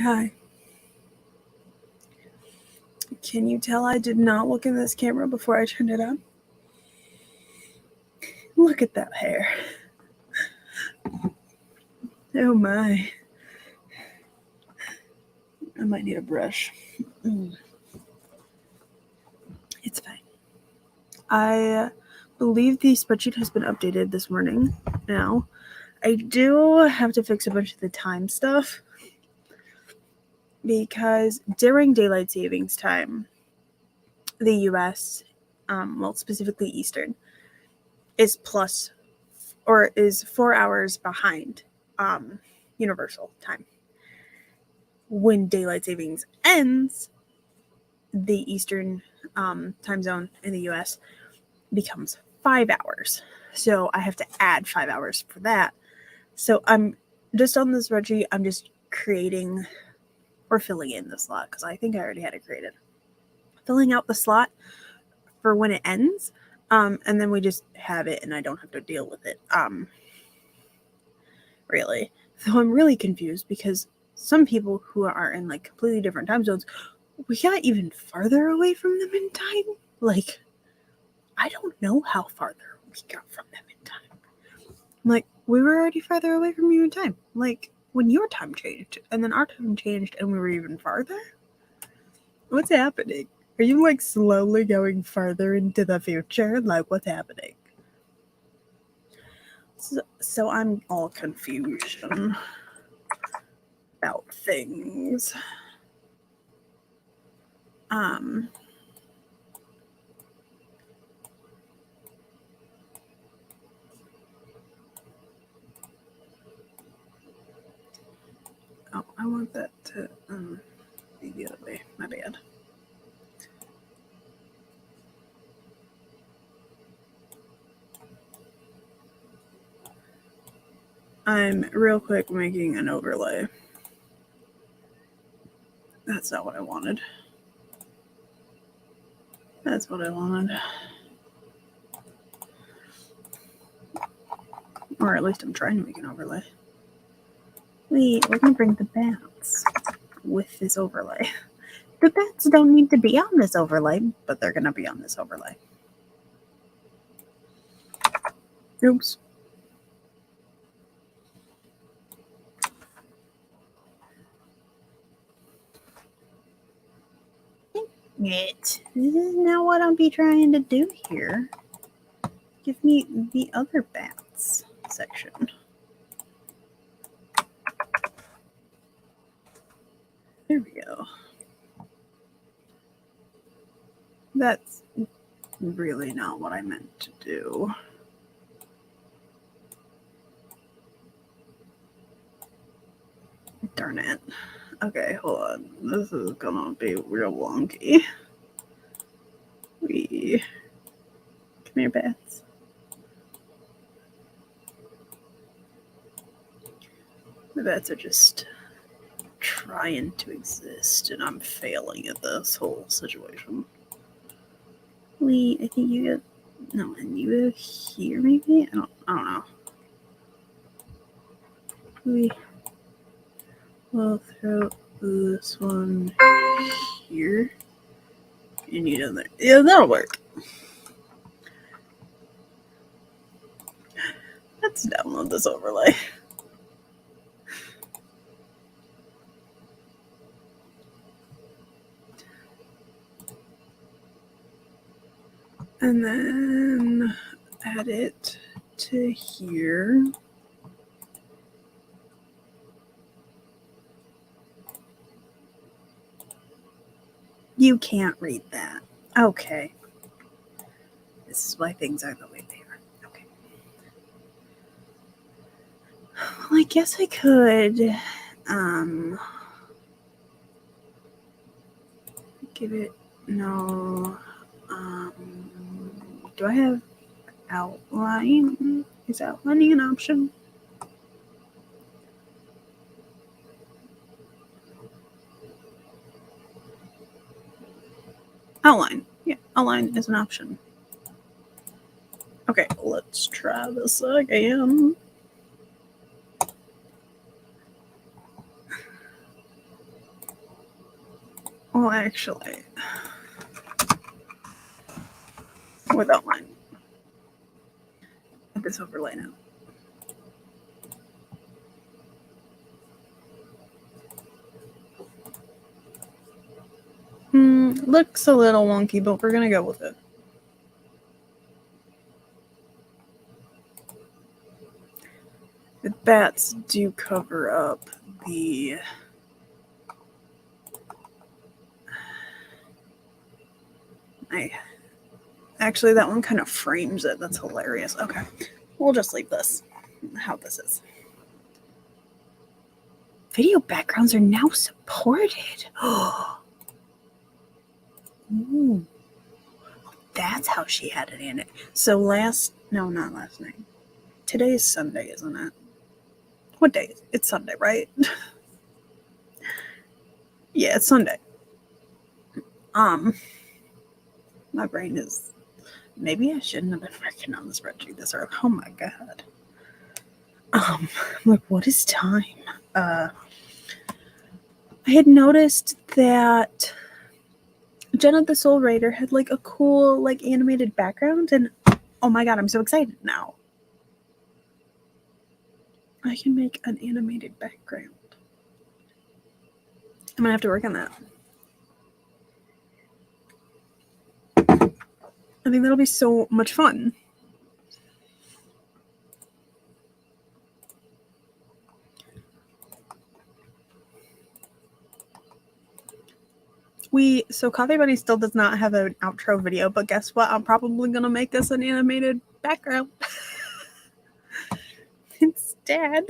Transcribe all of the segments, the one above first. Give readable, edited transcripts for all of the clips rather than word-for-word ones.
Hi. Can you tell I did not look in this camera before I turned it on? Look at that hair. Oh my. I might need a brush. It's fine. I believe the spreadsheet has been updated this morning now. I do have to fix a bunch of the time stuff because during daylight savings time, the US, well, specifically Eastern, is 4 hours behind universal time. When daylight savings ends, the Eastern time zone in the US becomes 5 hours. So I have to add 5 hours for that. So I'm just on this spreadsheet, I'm just creating or filling in the slot because I think I already had it created. Filling out the slot for when it ends, and then we just have it and I don't have to deal with it. Really. So I'm really confused because some people who are in like completely different time zones, we got even farther away from them in time. Like, I don't know how farther we got from them in time. Like, we were already farther away from you in time. Like, when your time changed, and then our time changed, and we were even farther? What's happening? Are you, like, slowly going farther into the future? Like, what's happening? So I'm all confusion about things. Oh, I want that to be the other way. My bad. I'm real quick making an overlay. That's not what I wanted. That's what I wanted. Or at least I'm trying to make an overlay. We're gonna bring the bats with this overlay. The bats don't need to be on this overlay, but they're gonna be on this overlay. Oops. This is not what I'll be trying to do here. Give me the other bats section. There we go. That's really not what I meant to do. Darn it. Okay, hold on. This is gonna be real wonky. Come here, bats. The bats are just trying to exist, and I'm failing at this whole situation. I think you get no, and you go here maybe. I don't know. We'll throw this one here, and you down there. Yeah, that'll work. Let's download this overlay. And then add it to here. You can't read that. Okay. This is why things are the way they are. Okay. Well, I guess I could give it no. Do I have outline? Is outlining an option? Outline. Yeah, outline is an option. Okay, let's try this again. Well, actually, without mine, put this overlay now. Looks a little wonky, but we're gonna go with it. The bats do cover up the actually that one kind of frames it. That's hilarious. Okay, we'll just leave this how this is. Video backgrounds are now supported. Ooh. That's how she had it in it. So not last night. Today is Sunday, isn't it? What day is it? It's Sunday, right? Yeah, it's Sunday. My brain is, maybe I shouldn't have been working on the spreadsheet this early. Oh my god. I'm like, what is time? I had noticed that Jenna the Soul Raider had like a cool like animated background, and oh my god, I'm so excited now. I can make an animated background. I'm gonna have to work on that. I think that'll be so much fun. So Coffee Bunny still does not have an outro video, but guess what? I'm probably gonna make this an animated background instead.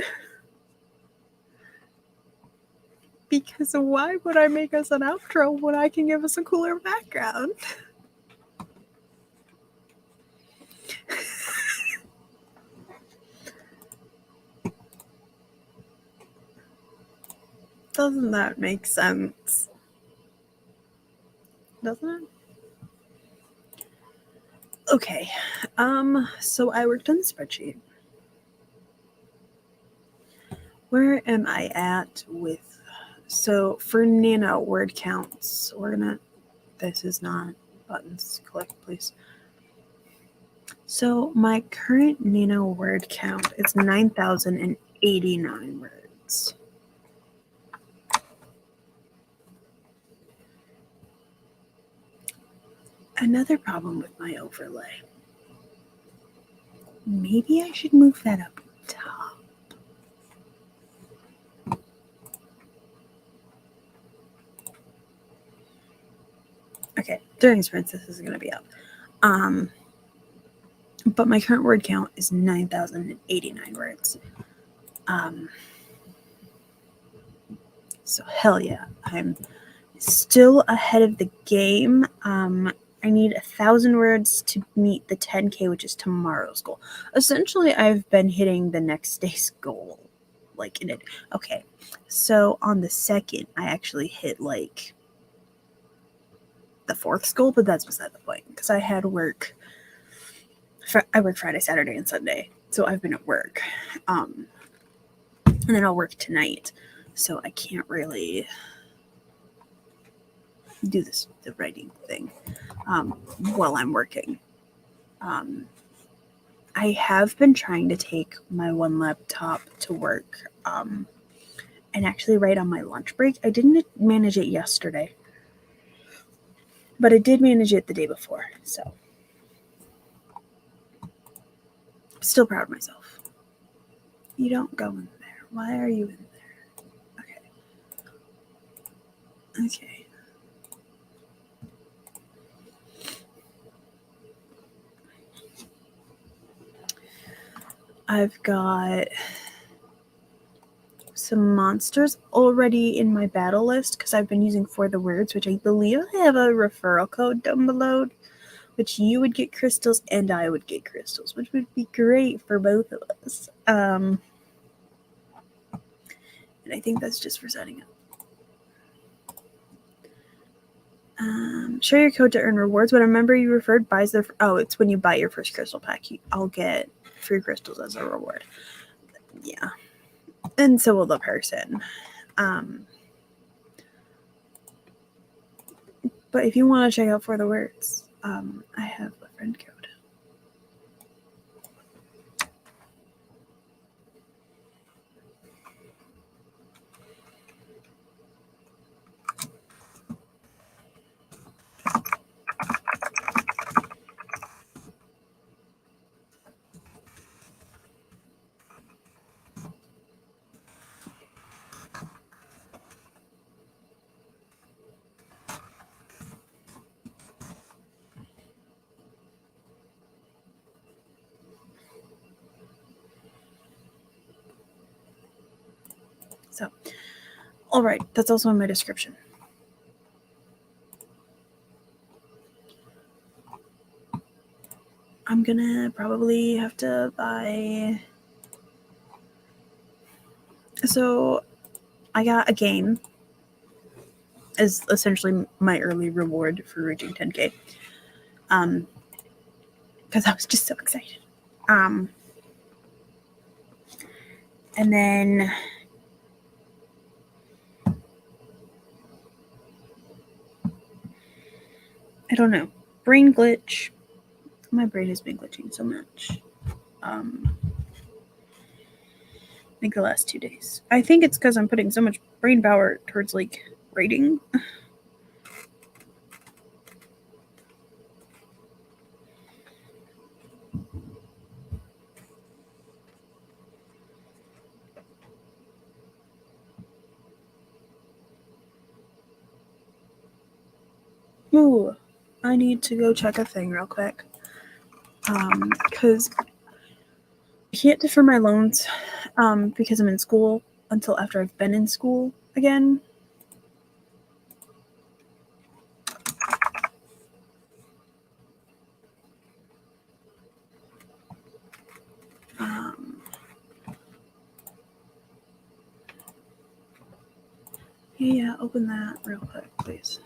Because why would I make us an outro when I can give us a cooler background? Doesn't that make sense? Doesn't it? Okay. So I worked on the spreadsheet. Where am I at with, so for Nano word counts, this is not buttons, click please. So my current Nano word count is 9,089 words. Another problem with my overlay. Maybe I should move that up top. Okay, during sprints this is going to be up. But my current word count is 9,089 words. So hell yeah, I'm still ahead of the game. I need 1,000 words to meet the 10K, which is tomorrow's goal. Essentially, I've been hitting the next day's goal, like in it. Okay, so on the 2nd, I actually hit like the 4th goal, but that's beside the point because I had work. I work Friday, Saturday, and Sunday, so I've been at work, and then I'll work tonight, so I can't really do the writing thing while I'm working. I have been trying to take my one laptop to work and actually write on my lunch break. I didn't manage it yesterday, but I did manage it the day before, so I'm still proud of myself. You don't go in there. Why are you in there? Okay. I've got some monsters already in my battle list because I've been using For the Words, which I believe I have a referral code down below, which you would get crystals and I would get crystals, which would be great for both of us. And I think that's just for setting up. Share your code to earn rewards. When a member you referred buys their... Oh, it's when you buy your first crystal pack. I'll get free crystals as a reward. Yeah. And so will the person. But if you want to check out For the Words, I have a friend code. So, all right, that's also in my description. I'm gonna probably have to buy. So, I got a game as essentially my early reward for reaching 10K. Because I was just so excited. And then I don't know. Brain glitch. My brain has been glitching so much. Like the last 2 days. I think it's because I'm putting so much brain power towards like writing. Ooh, I need to go check a thing real quick. Because I can't defer my loans because I'm in school until after I've been in school again. Yeah, open that real quick, please.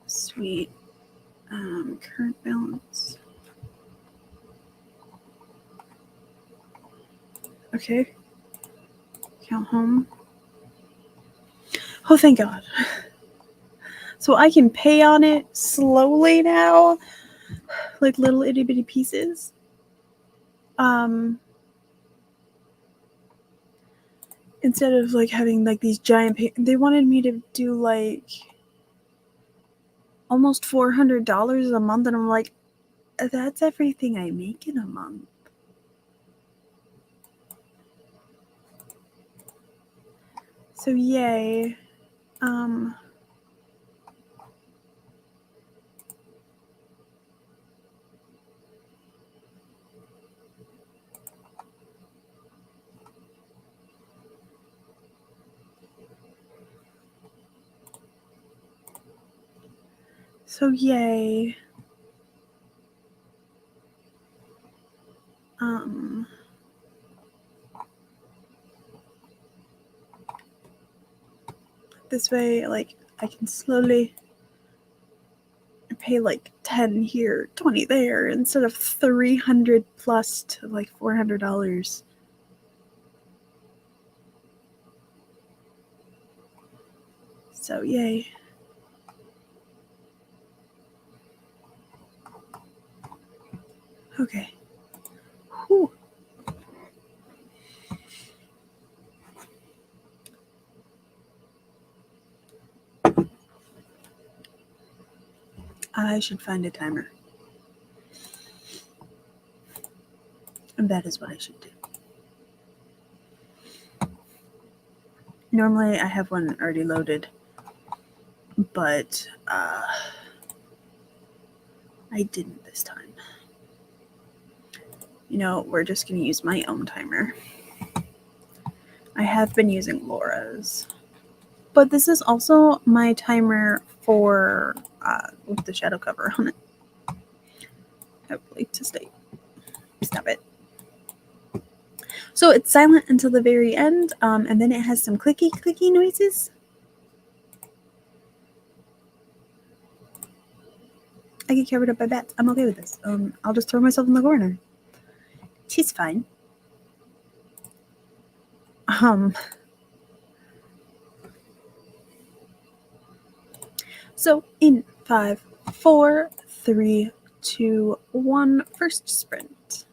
Sweet. Current balance. Okay. Count home. Oh, thank God. So I can pay on it slowly now, like little itty bitty pieces. Instead of like having like these giant they wanted me to do like almost $400 a month, and I'm like, that's everything I make in a month. So yay. So yay. This way, like, I can slowly pay like 10 here, 20 there, instead of 300 plus to like $400. So yay. Okay. Whew. I should find a timer. And that is what I should do. Normally I have one already loaded, but I didn't this time. You know, we're just going to use my own timer. I have been using Laura's. But this is also my timer for with the shadow cover on it. Hopefully to stay. Stop it. So it's silent until the very end, and then it has some clicky noises. I get covered up by bats. I'm okay with this. I'll just throw myself in the corner. She's fine. So in 5, 4, 3, 2, 1, first sprint.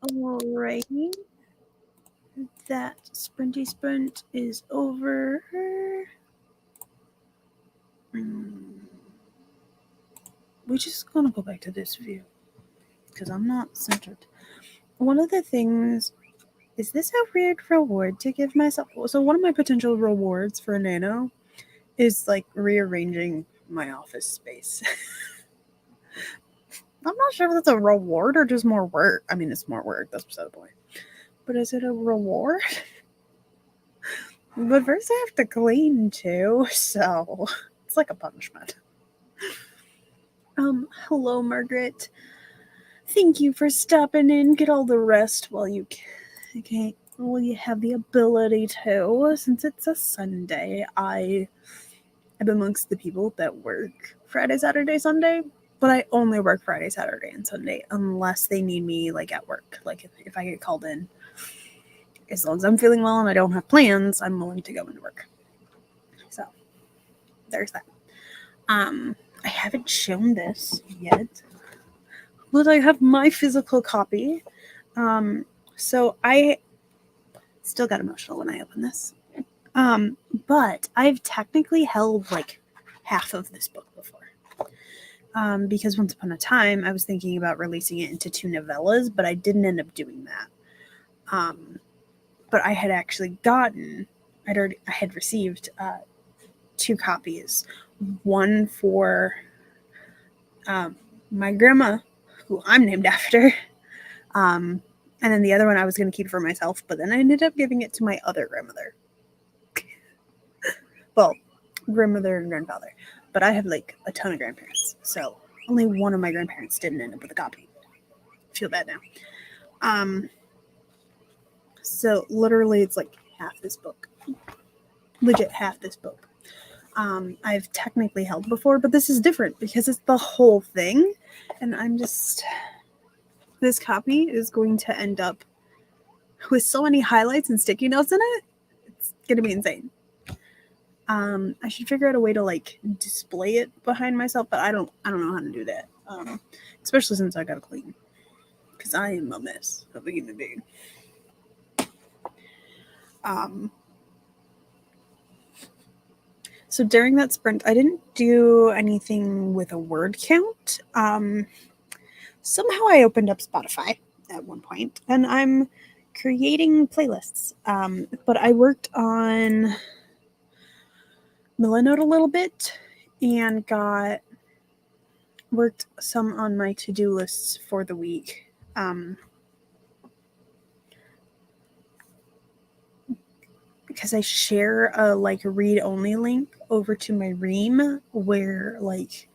Alrighty. That sprinty sprint is over. We're just gonna go back to this view because I'm not centered. One of the things is this a weird reward to give myself? So one of my potential rewards for Nano is like rearranging my office space. I'm not sure if that's a reward or just more work. I mean, it's more work. That's beside the point. But is it a reward? But first I have to clean too, so it's like a punishment. Hello, Margaret. Thank you for stopping in. Get all the rest while you can. Well, you have the ability to. Since it's a Sunday, I am amongst the people that work Friday, Saturday, Sunday. But I only work Friday, Saturday, and Sunday unless they need me like at work. Like if I get called in, as long as I'm feeling well and I don't have plans, I'm willing to go into work. So there's that. I haven't shown this yet, but I have my physical copy. So I still got emotional when I opened this. But I've technically held like half of this book before. Because once upon a time I was thinking about releasing it into 2 novellas, but I didn't end up doing that. But I had actually I had received 2 copies. One for my grandma, who I'm named after, and then the other one I was going to keep for myself, but then I ended up giving it to my other grandmother. Well, grandmother and grandfather. But I have like a ton of grandparents, so only one of my grandparents didn't end up with a copy. I feel bad now. So literally it's like half this book. Legit half this book. I've technically held before, but this is different because it's the whole thing. And this copy is going to end up with so many highlights and sticky notes in it. It's going to be insane. I should figure out a way to like display it behind myself, but I don't know how to do that. Especially since I gotta clean, because I am a mess of a human being. So during that sprint, I didn't do anything with a word count. Somehow I opened up Spotify at one point, and I'm creating playlists. But I worked on Milanote a little bit and worked some on my to-do lists for the week. Because I share a like read-only link over to my Ream where like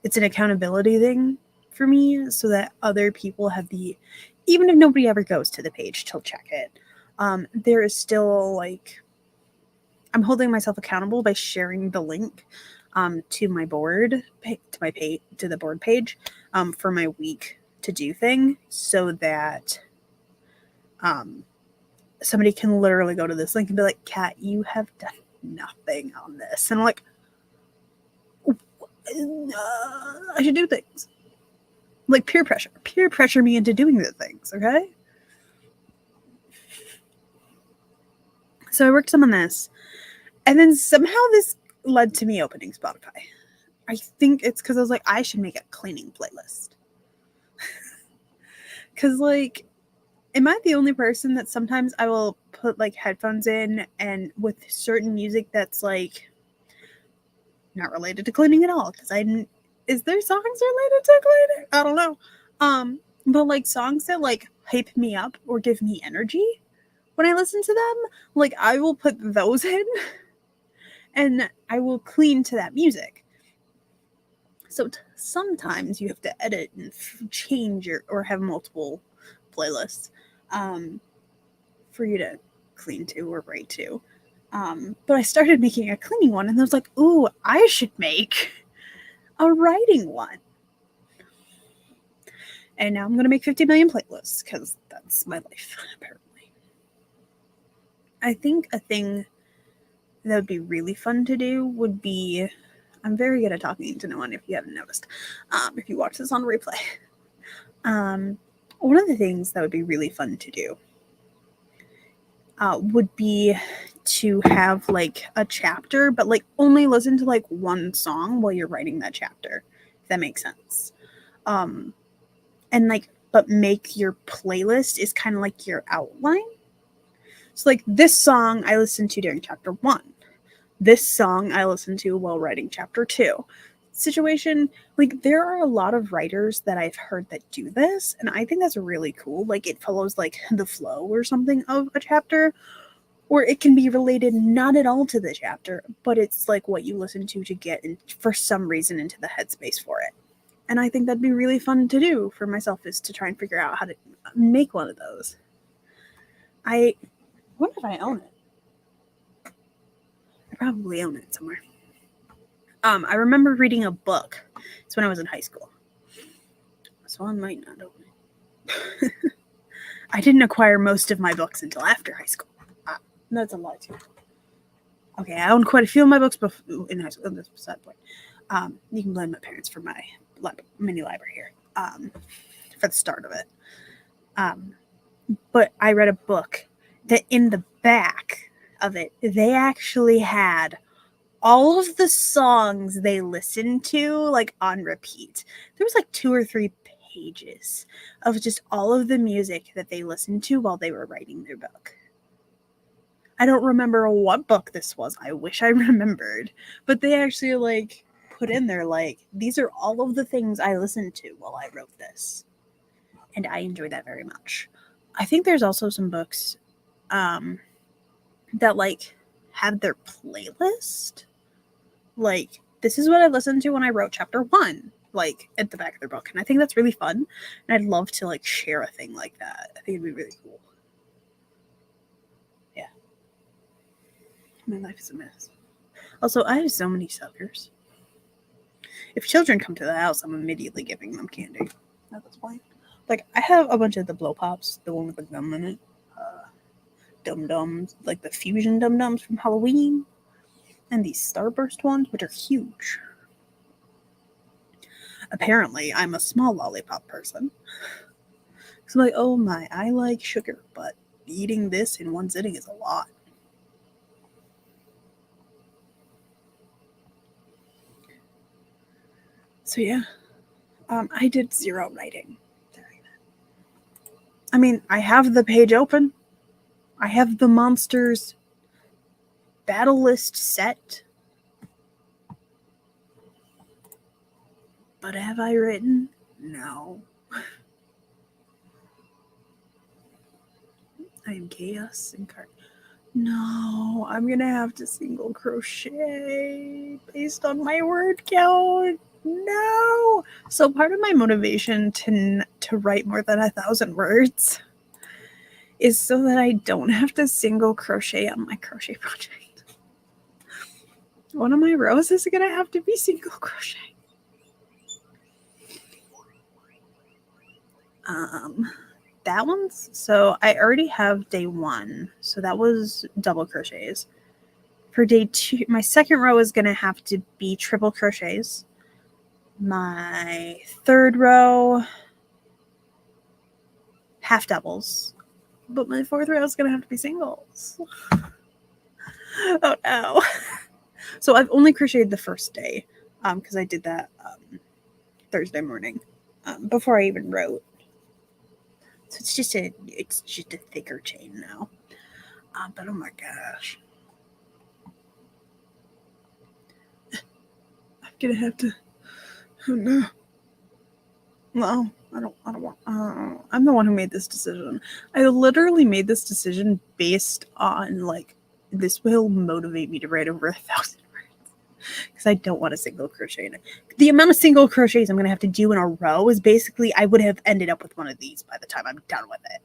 it's an accountability thing for me, so that other people have even if nobody ever goes to the page to check it, there is still like I'm holding myself accountable by sharing the link to my board, to the board page for my week to do thing, so that somebody can literally go to this link and be like, Kat, you have done nothing on this. And I'm like, I should do things. Like peer pressure me into doing the things, okay? So I worked some on this, and then somehow this led to me opening Spotify. I think it's because I was like, I should make a cleaning playlist. Because like, am I the only person that sometimes I will put like headphones in and with certain music that's like not related to cleaning at all? Because is there songs related to cleaning? I don't know. But like songs that like hype me up or give me energy when I listen to them, like I will put those in and I will clean to that music. So sometimes you have to edit and change or have multiple playlists for you to clean to or write to. But I started making a cleaning one, and I was like, ooh, I should make a writing one. And now I'm going to make 50 million playlists because that's my life, apparently. I think a thing that would be really fun to do would be, I'm very good at talking to no one if you haven't noticed, if you watch this on replay, one of the things that would be really fun to do would be to have like a chapter, but like only listen to like one song while you're writing that chapter, if that makes sense. And like, but make your playlist is kind of like your outline. So like this song I listened to during chapter 1. This song I listened to while writing chapter 2. Situation, like there are a lot of writers that I've heard that do this, and I think that's really cool. Like it follows like the flow or something of a chapter, or it can be related not at all to the chapter, but it's like what you listen to get in, for some reason, into the headspace for it. And I think that'd be really fun to do for myself, is to try and figure out how to make one of those. I wonder if I own it. I probably own it somewhere. I remember reading a book. It's when I was in high school. So I might not own it. I didn't acquire most of my books until after high school. That's a lie too. Okay, I owned quite a few of my books in high school. That's beside the point. You can blame my parents for my mini library here. For the start of it. But I read a book that in the back of it, they actually had all of the songs they listened to like on repeat. There was like 2 or 3 pages of just all of the music that they listened to while they were writing their book. I don't remember what book this was. I wish I remembered. But they actually like put in there like, these are all of the things I listened to while I wrote this. And I enjoy that very much. I think there's also some books that like have their playlist. Like, this is what I listened to when I wrote chapter 1, like at the back of their book. And I think that's really fun. And I'd love to like share a thing like that. I think it'd be really cool. Yeah. My life is a mess. Also, I have so many suckers. If children come to the house, I'm immediately giving them candy at this point. Like, I have a bunch of the blow pops, the one with the gum in it. Dum-dums, like the fusion dum-dums from Halloween. And these Starburst ones, which are huge. Apparently, I'm a small lollipop person. So I'm like, oh my, I like sugar, but eating this in one sitting is a lot. So yeah, I did 0 writing. I mean, I have the page open. I have the monsters battle list set. But have I written? No. I am chaos incarnate. No, I'm gonna have to single crochet based on my word count. No. So part of my motivation to write more than 1,000 words is so that I don't have to single crochet on my crochet project. One of my rows is gonna have to be single crochet. That one's, so I already have day 1, so that was double crochets. For day 2, my second row is gonna have to be triple crochets. My third row, half doubles, but my fourth row is gonna have to be singles. Oh no. So I've only crocheted the first day, because I did that Thursday morning, before I even wrote. So it's just a thicker chain now. But oh my gosh, I'm gonna have to. Oh no. No, I don't want. I'm the one who made this decision. I literally made this decision based on like, this will motivate me to write over 1,000 words, because I don't want a single crochet in it. The amount of single crochets I'm gonna have to do in a row is basically, I would have ended up with one of these by the time I'm done with it.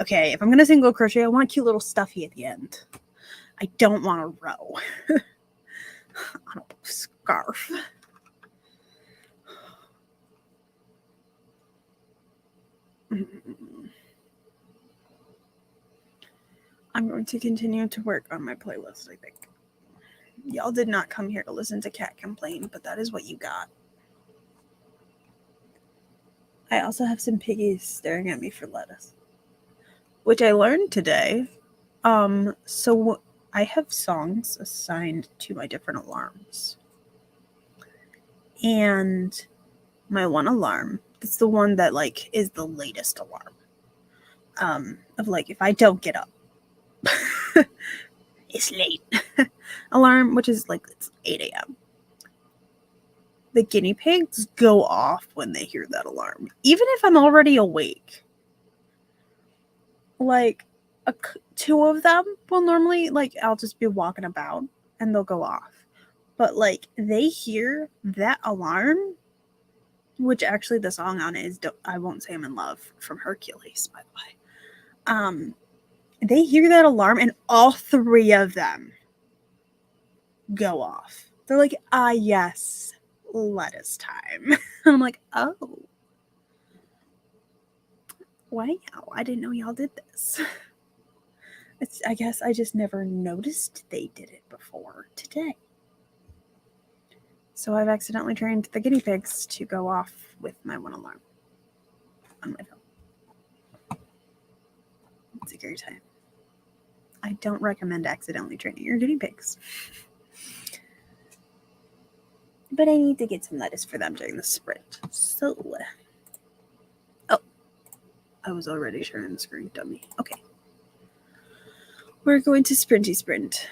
Okay, if I'm gonna single crochet, I want a cute little stuffy at the end. I don't want a row. On a scarf. I'm going to continue to work on my playlist, I think. Y'all did not come here to listen to Cat complain, but that is what you got. I also have some piggies staring at me for lettuce, which I learned today. So I have songs assigned to my different alarms. And my one alarm, it's the one that like is the latest alarm. Of like if I don't get up, it's late. Alarm, which is like it's 8 a.m. The guinea pigs go off when they hear that alarm, even if I'm already awake. Like, two of them will normally, like, I'll just be walking about and they'll go off. But, like, they hear that alarm, which actually the song on it is I Won't Say I'm in Love from Hercules, by the way. They hear that alarm and all three of them go off. They're like, yes, lettuce time. I'm like, oh. Wow, I didn't know y'all did this. I guess I just never noticed they did it before today. So I've accidentally trained the guinea pigs to go off with my one alarm on my phone. It's a great time. I don't recommend accidentally training your guinea pigs. But I need to get some lettuce for them during the sprint. So, oh, I was already sharing the screen, dummy. Okay. We're going to sprinty sprint.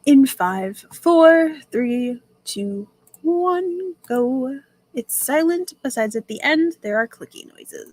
In 5, 4, 3, 2, 1, go. It's silent. Besides at the end, there are clicky noises.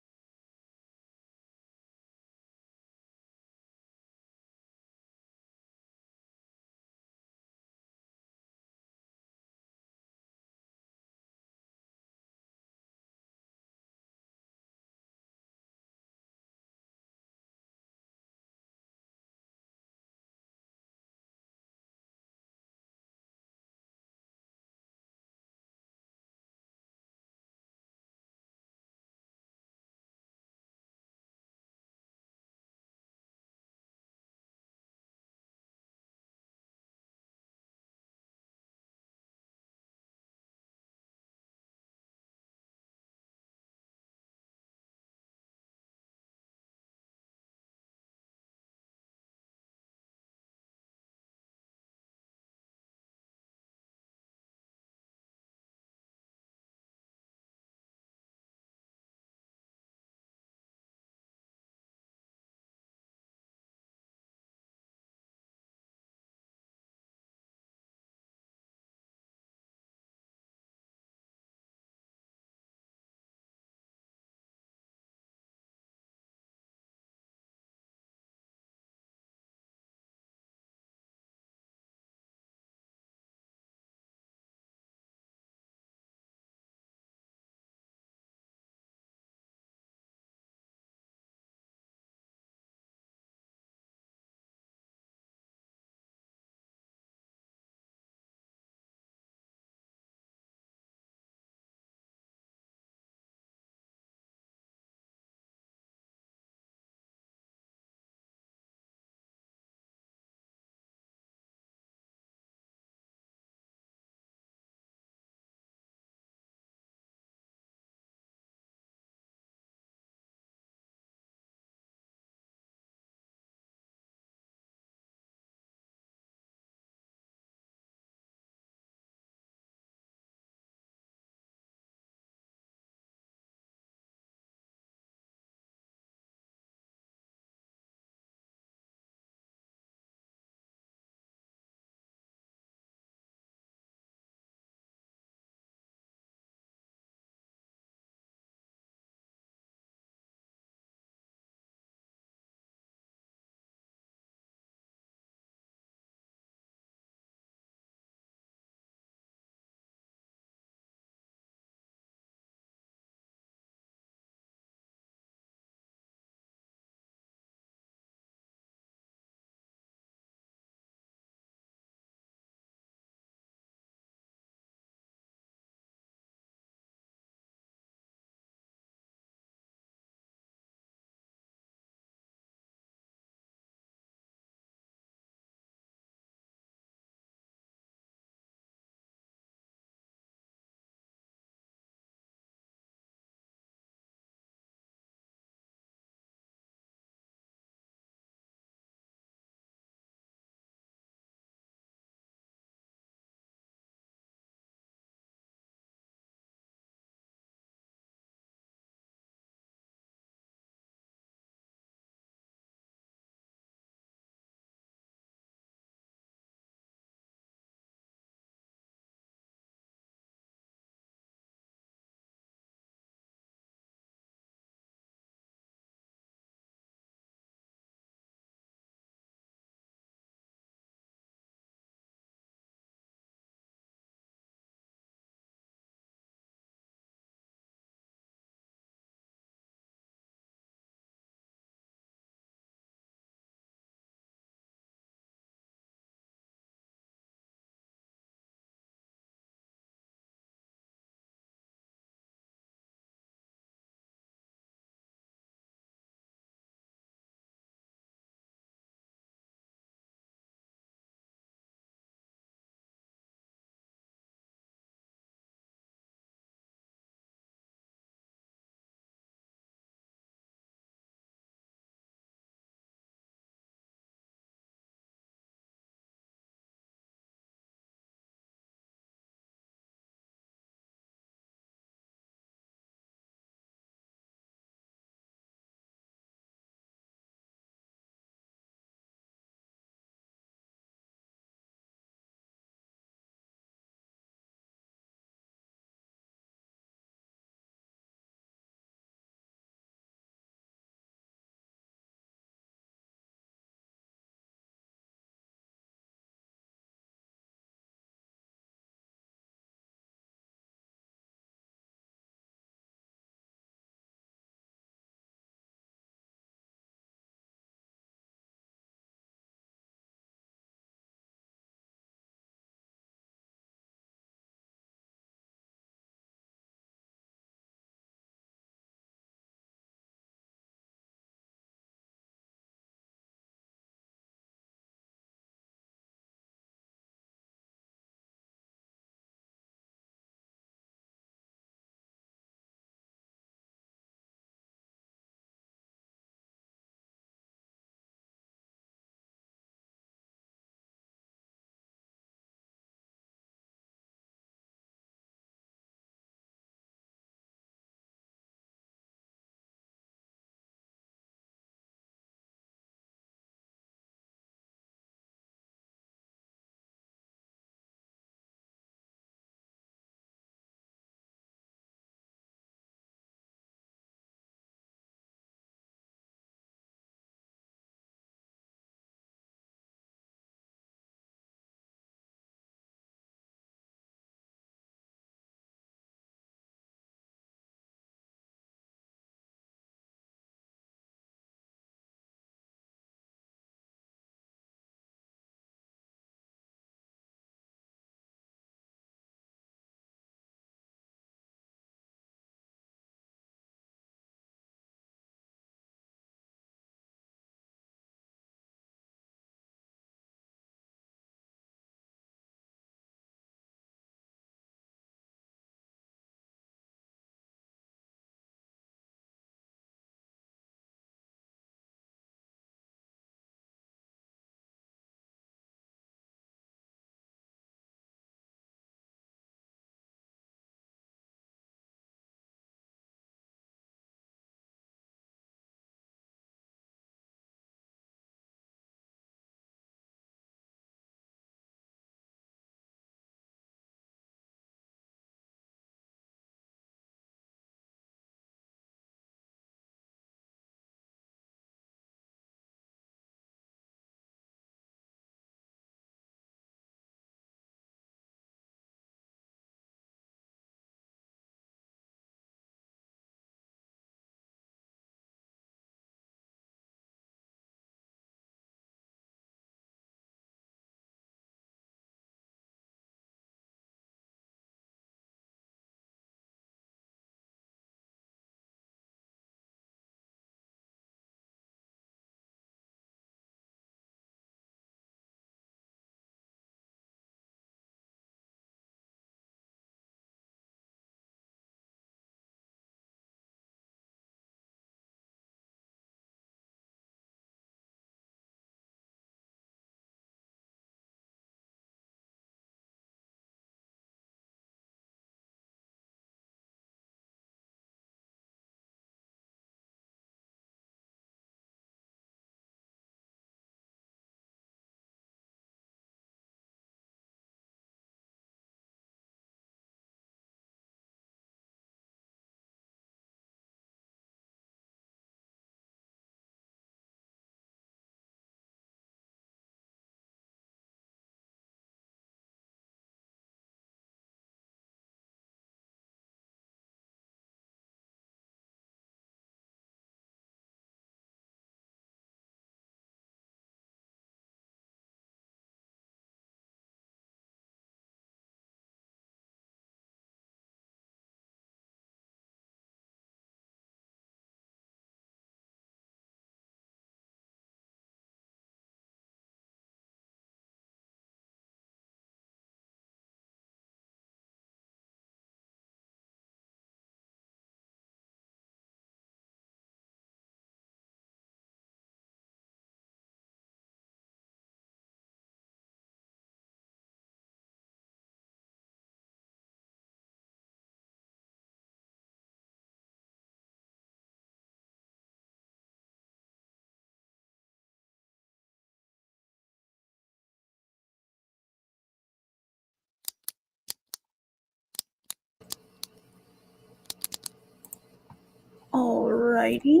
Alrighty.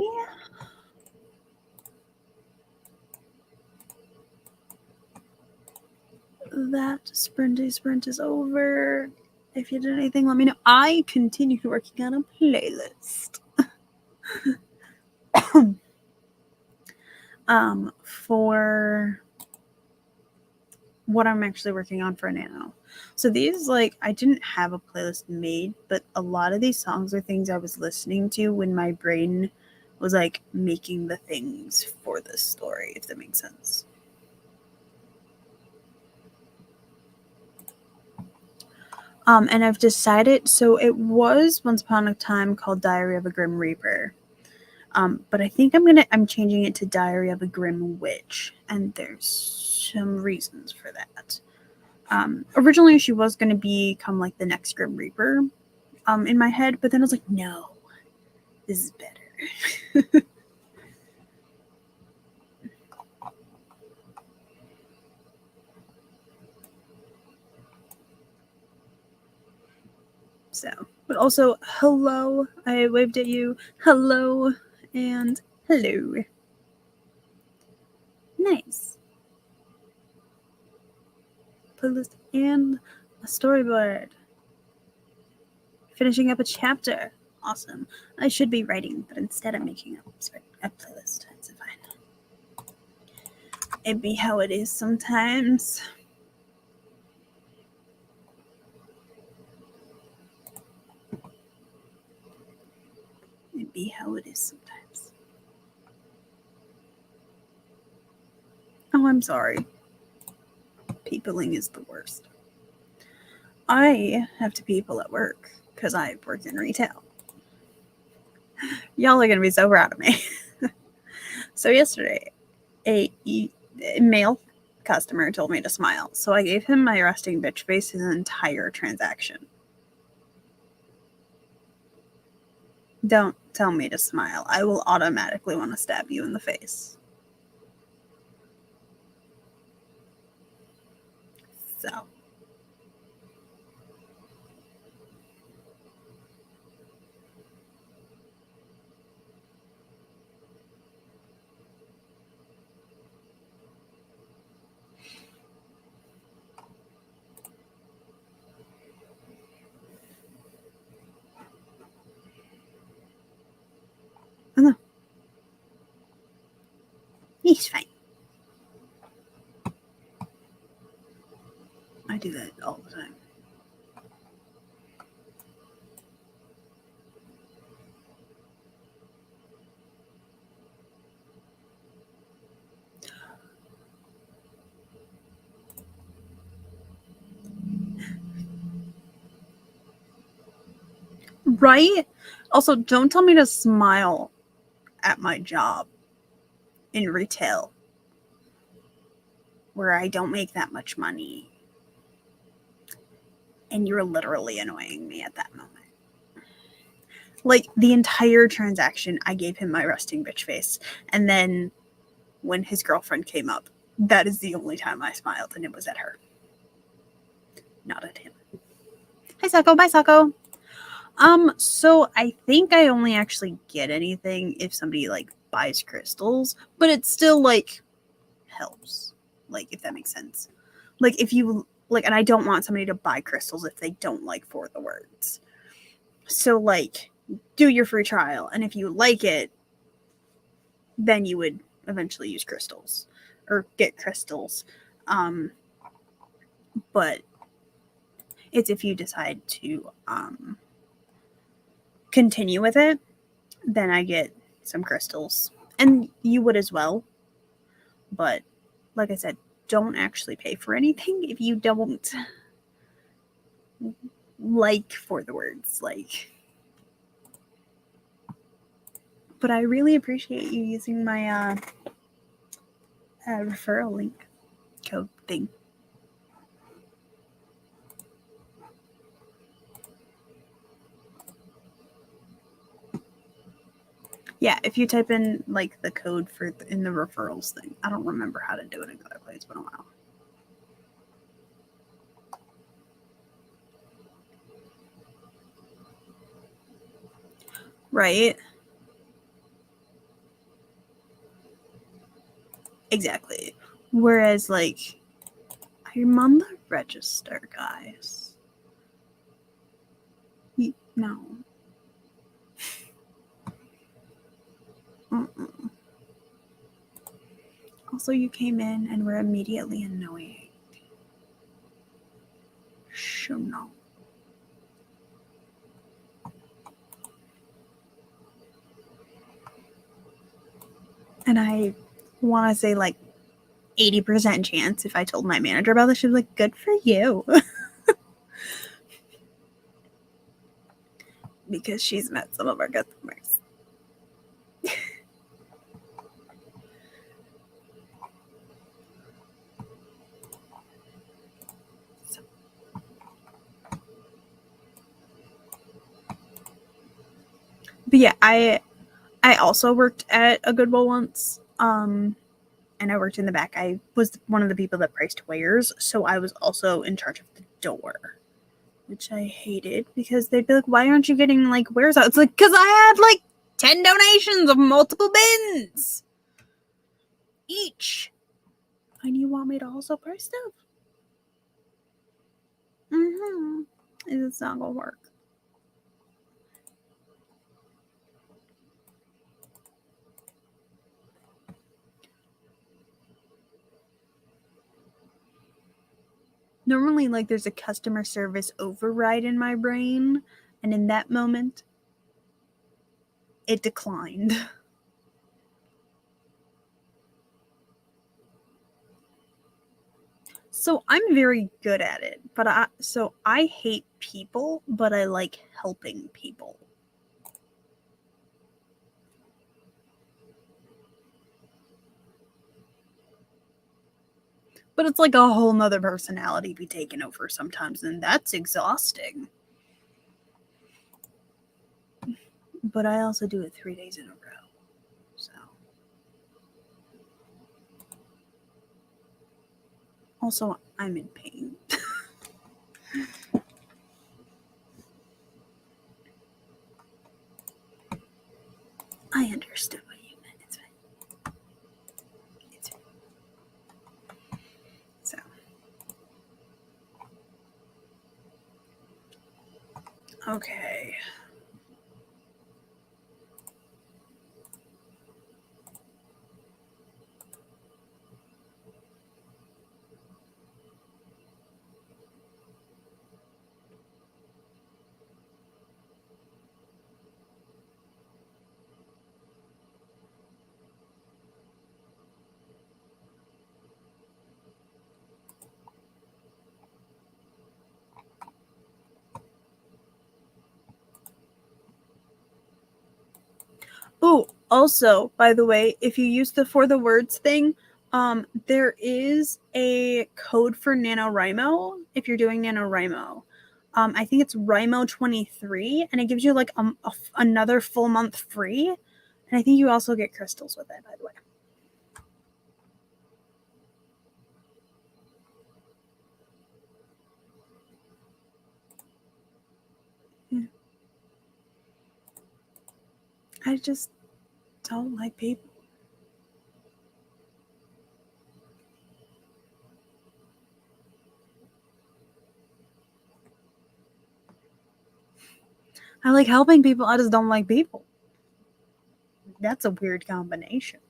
That sprint is over. If you did anything, let me know. I continued working on a playlist. For what I'm actually working on for now. So these, like, I didn't have a playlist made, but a lot of these songs are things I was listening to when my brain was like making the things for this story, if that makes sense. And I've decided, so it was once upon a time called Diary of a Grim Reaper. But I think I'm changing it to Diary of a Grim Witch, and there's some reasons for that. Originally she was going to become like the next Grim Reaper, in my head, but then I was like, no, this is better. So, but also, hello, I waved at you, hello, and hello. Nice. Playlist and a storyboard. Finishing up a chapter. Awesome. I should be writing, but instead I'm making a playlist. It's fine. It be how it is sometimes. It be how it is sometimes. Oh, I'm sorry. Peopling is the worst. I have to people at work because I work in retail. Y'all are going to be so proud of me. So yesterday, a male customer told me to smile, so I gave him my resting bitch face his entire transaction. Don't tell me to smile. I will automatically want to stab you in the face. So. Oh no. He's fine. I do that all the time. Right? Also, don't tell me to smile at my job in retail where I don't make that much money. And you're literally annoying me at that moment. Like, the entire transaction, I gave him my resting bitch face. And then when his girlfriend came up, that is the only time I smiled, and it was at her. Not at him. Hi, Sako. Bye, Sako. So I think I only actually get anything if somebody, like, buys crystals, but it still, like, helps. Like, if that makes sense. Like, if you, like, and I don't want somebody to buy crystals if they don't like For the Words. So, like, do your free trial, and if you like it, then you would eventually use crystals or get crystals. But it's if you decide to continue with it, then I get some crystals, and you would as well. But like I said, don't actually pay for anything if you don't like For the Words. Like, but I really appreciate you using my referral link code thing. Yeah, if you type in, like, the code for in the referrals thing. I don't remember how to do it exactly. It's been a while. Right. Exactly. Whereas, like, I'm on the register, guys. No. Mm-mm. Also, you came in and were immediately annoying. So no. And I want to say, like, 80% chance if I told my manager about this, she'd be like, good for you. Because she's met some of our customers. But yeah, I also worked at a Goodwill once. And I worked in the back. I was one of the people that priced wares, so I was also in charge of the door, which I hated because they'd be like, "Why aren't you getting like wares out?" It's like, because I had like 10 donations of multiple bins each, and you want me to also price stuff? It's not gonna work. Normally, like, there's a customer service override in my brain, and in that moment, it declined. So I'm very good at it, but I hate people, but I like helping people. But it's like a whole nother personality be taken over sometimes, and that's exhausting. But I also do it 3 days in a row. So also I'm in pain. I understood what you meant. It's fine. It's fine. So okay. Oh, also, by the way, if you use the for the words thing, there is a code for NaNoWriMo if you're doing NaNoWriMo. I think it's Rimo23, and it gives you like another full month free. And I think you also get crystals with it, by the way. Yeah. I just don't like people. I like helping people. I just don't like people. That's a weird combination.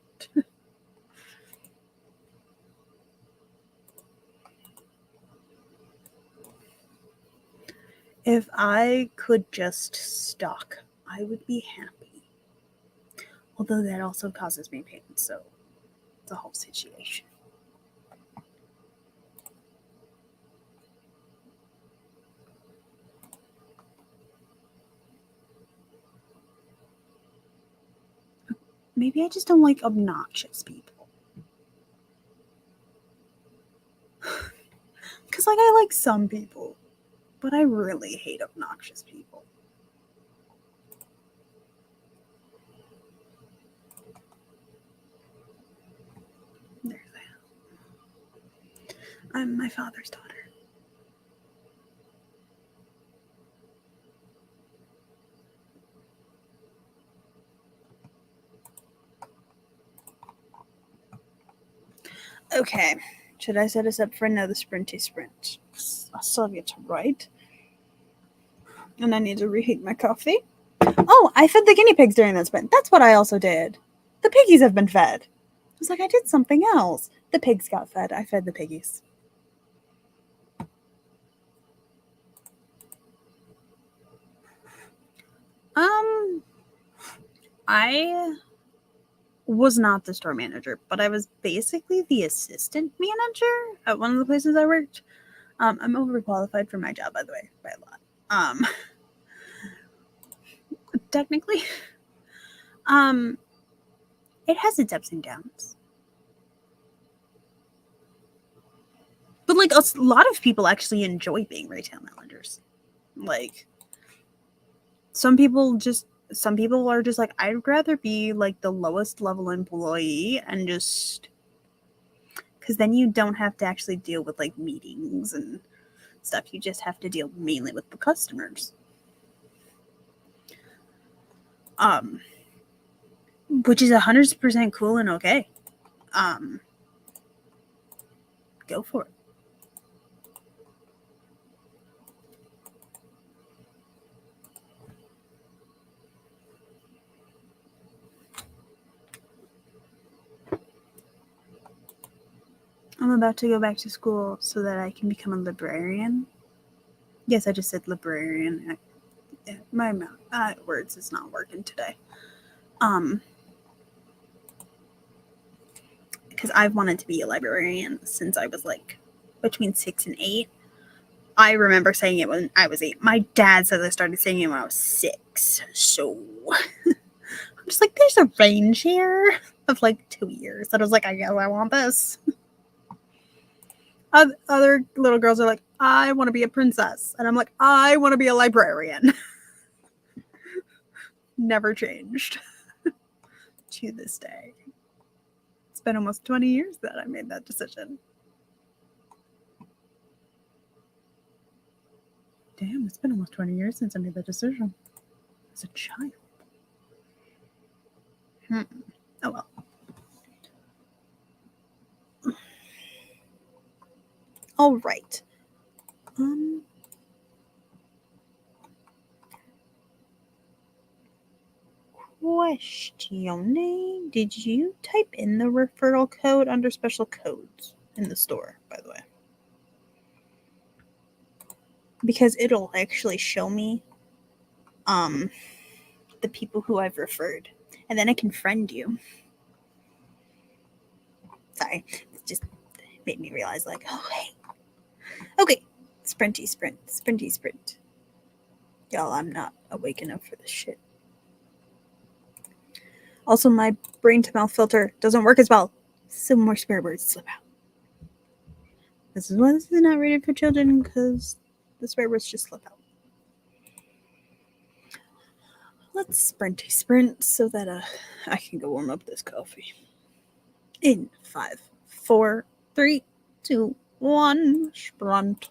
If I could just stalk, I would be happy. Although that also causes me pain, so it's a whole situation. Maybe I just don't like obnoxious people. Because, like, I like some people, but I really hate obnoxious people. There's that. I'm my father's daughter. Okay. Should I set us up for another sprinty sprint? I still have yet to write. And I need to reheat my coffee. Oh, I fed the guinea pigs during that sprint. That's what I also did. The piggies have been fed. I was like, I did something else. The pigs got fed. I fed the piggies. I was not the store manager, but I was basically the assistant manager at one of the places I worked. I'm overqualified for my job, by the way, by a lot. Technically, it has its ups and downs. But like a lot of people actually enjoy being retail managers. Like some people are just like, I'd rather be like the lowest level employee and just because then you don't have to actually deal with like meetings and stuff. You just have to deal mainly with the customers. Which is 100% cool and okay. Go for it. I'm about to go back to school so that I can become a librarian. Yes, I just said librarian. My words is not working today. Because I've wanted to be a librarian since I was like between 6 and 8. I remember saying it when I was 8. My dad said I started saying it when I was 6. So I'm just like, there's a range here of like 2 years. And I was like, I guess I want this. Other little girls are like, I want to be a princess. And I'm like, I want to be a librarian. Never changed to this day. It's been almost 20 years that I made that decision. Damn, it's been almost 20 years since I made that decision. As a child. Oh well. All right. Questioning. Did you type in the referral code under special codes in the store, by the way? Because it'll actually show me the people who I've referred. And then I can friend you. Sorry. It just made me realize like, oh hey. Okay. Sprinty sprint. Y'all, I'm not awake enough for this shit. Also, my brain to mouth filter doesn't work as well. So more swear words slip out. This is why this is not rated for children, because the swear words just slip out. Let's sprint so that I can go warm up this coffee. In 5, 4, 3, 2, 1, sprint.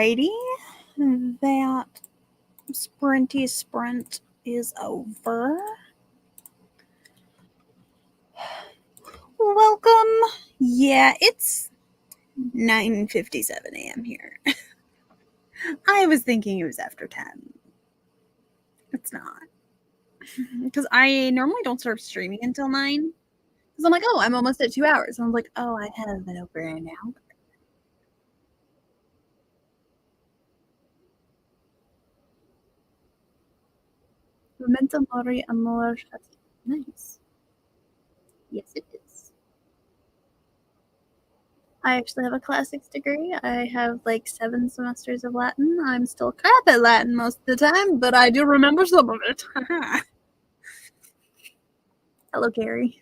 Alrighty, that sprinty sprint is over. Welcome. Yeah, it's 9:57 a.m. here. I was thinking it was after 10. It's not. Because I normally don't start streaming until 9. Because I'm like, oh, I'm almost at 2 hours. And I'm like, oh, I have it over an hour. Memento mori amor fati. Nice. Yes, it is. I actually have a classics degree. I have like 7 semesters of Latin. I'm still crap at Latin most of the time, but I do remember some of it. Hello, Gary.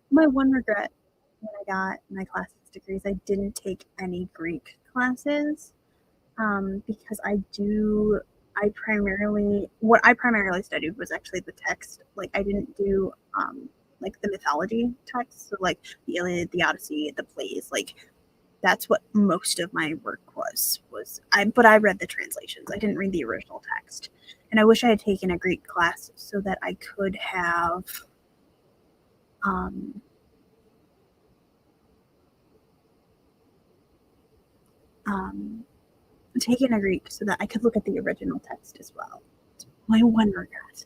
My one regret when I got my classics degrees, I didn't take any Greek classes because what I primarily studied was actually the text. Like I didn't do like the mythology text, so like the Iliad, the Odyssey, the plays. Like that's what most of my work but I read the translations. I didn't read the original text. And I wish I had taken a Greek class so that I could have um, um, taken a Greek so that I could look at the original text as well. My one regret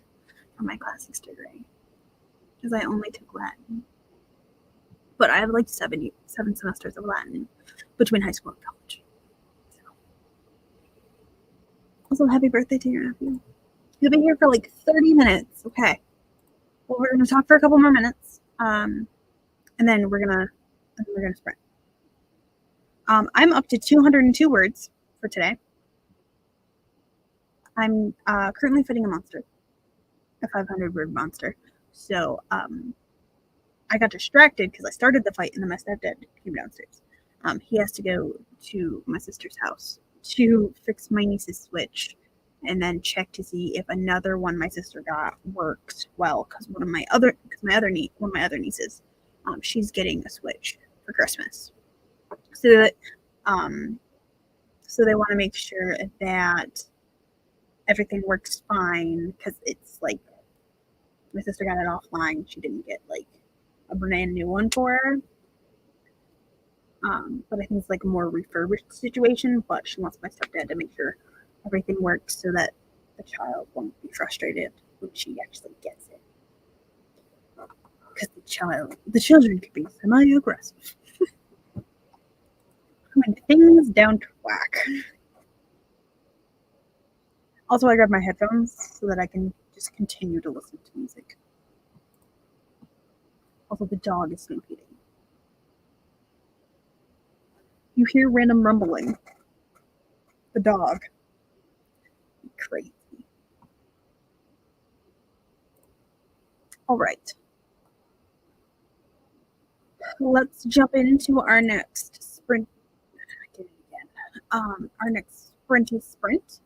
for my classics degree is I only took Latin. But I have like 7 semesters of Latin between high school and college. So. Also, happy birthday to your nephew. You'll be here for like 30 minutes. Okay. Well, we're gonna talk for a couple more minutes, and then we're gonna sprint. I'm up to 202 words for today. I'm currently fighting a monster, a 500-word monster. So I got distracted because I started the fight, and then my stepdad came downstairs. He has to go to my sister's house to fix my niece's switch, and then check to see if another one my sister got works well. Because one of my other nieces, she's getting a switch for Christmas. So that, so they want to make sure that everything works fine because it's like my sister got it offline. She didn't get like a brand new one for her. But I think it's like a more refurbished situation. But she wants my stepdad to make sure everything works so that the child won't be frustrated when she actually gets it. Because the children could be semi-aggressive when things don't whack. Also, I grabbed my headphones so that I can just continue to listen to music. Also, the dog is stampeding. You hear random rumbling. The dog. Crazy. All right. Let's jump into our next sprint. I did it again. Our next sprinty sprint.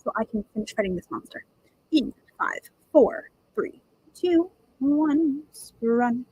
So I can finish fighting this monster. In 5, 4, 3, 2, 1, sprint.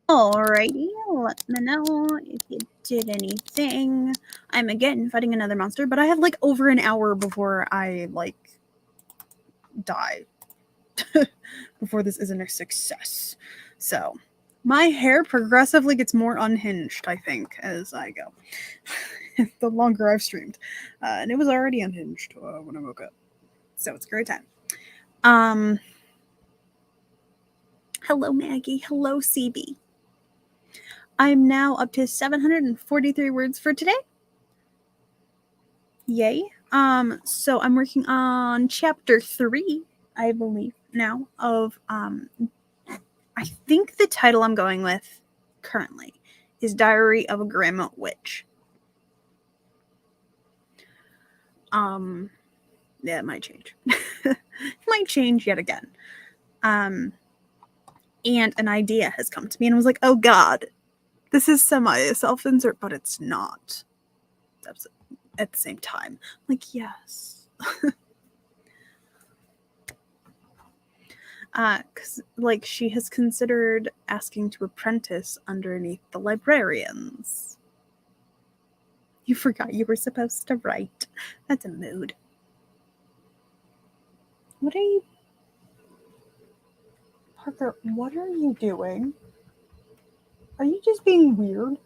Alrighty, let me know if you did anything. I'm again fighting another monster, but I have like over an hour before I like die. Before this isn't a success. So my hair progressively gets more unhinged, I think, as I go. The longer I've streamed. And it was already unhinged when I woke up. So it's a great time. Hello, Maggie. Hello, CB. I'm now up to 743 words for today. Yay. So I'm working on chapter 3, I believe, now, of I think the title I'm going with currently is Diary of a Grandma Witch. Yeah, it might change. It might change yet again. And an idea has come to me and I was like, oh God, this is semi-self-insert, but it's not. That's at the same time. Like, yes. Because, like, she has considered asking to apprentice underneath the librarians. You forgot you were supposed to write. That's a mood. What are you... Parker, what are you doing? Are you just being weird?